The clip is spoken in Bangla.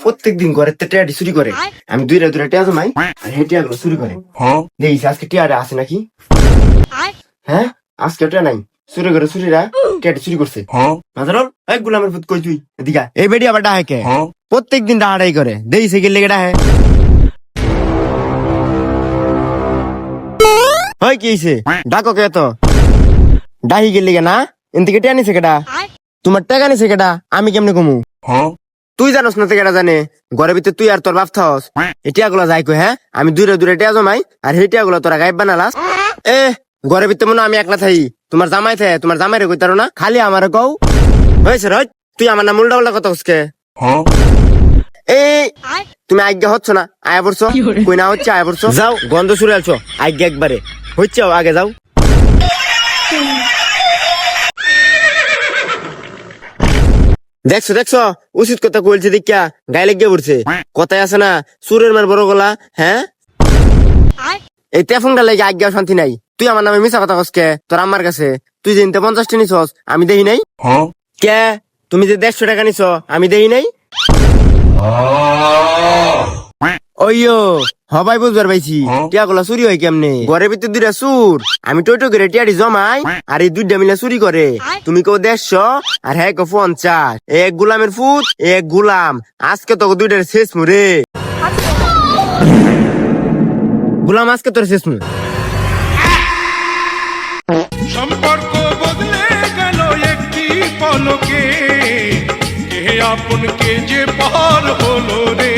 প্রত্যেক দিন ঘরের টিয়াটি চুরি করে। আমি দুইটা টিয়া জমাই আর হে টিয়াগুলো চুরি করে। দেখিস আজকে টিয়াটা আছে নাকি? হ্যাঁ, আজকে টিয়া নাই। চুরি করে চুরিরা টিয়াটি চুরি করছে। মাজারল এই গোলামের পুত কই তুই এদিকে এই বেডি আবার ডাহে কে? প্রত্যেক দিন ডাহাডাই করে। দেখিস গেলে ডাহে। হয় কি হইছে? ডাকো কে তো? ডাহি গেলি না? এনদিকে টিয়া নিছে কেডা? তোমার টাকা নিছে কেডা? আমি কেমনে কমু? তুই জানোস না কেডা জানে? ঘরের ভিতরে তুই আর তোর বাপ থাকস। এটিয়া গুলা যাই কই হ্যাঁ? আমি দূরে টিয়া জমাই আর হেটিয়া গুলা তোরা গায়েব বানালাস। এ ঘরের ভিতরে মনে আমি একলা থাই। তোমার জামাই থাকে, তোমার জামাইরে কইতারো না? খালি আমারে কও। হইছে রই তুই আমার নাম উল্টা উল্টা কথা হসকে। এই তুমি আজ্ঞা হচ্ছ না, আয়া পড়ছো কই না হচ্ছে আয়া পড়ছো। যাও গন্ধ শুরে আলছো আজ্ঞা একবারে হচ্ছে আগে যাও। দেখছো দেখছো উচিত কথা কইলছে দেখা গায়ে লেগে পড়ছে। কথায় আছে না সুরের মার বড় গলা। হ্যাঁ এই তেফুংটা লেগে আজ্ঞা শান্তি নাই। তুই আমার নামে মিশা কথা কসকে তোর আমার কাছে। তুই যে 50টা নিছস আমি দেখি নাই। কে তুমি যে 150 টাকা নিছ আমি দেখি নাই। ওইয়ো হবাই বুঝবার পাইছি টিয়াগুলা চুরি হয় কেমনে। ঘরের ভিতরে দুইটা চুর আমি টইটো করে টিয়াটি জমাই আর এই দুইটা মিলে চুরি করে। তুমি কেউ 150 আর হ্যাঁ কেউ 50। এক গোলামের ফুট এক গোলাম। আজকে তো দুইটার শেষ মুরে গোলাম আজকে তোর শেষ মু। সম্পর্ক বদলে গেল একটি পলকে, কে আপন কে যে পার হলো রে।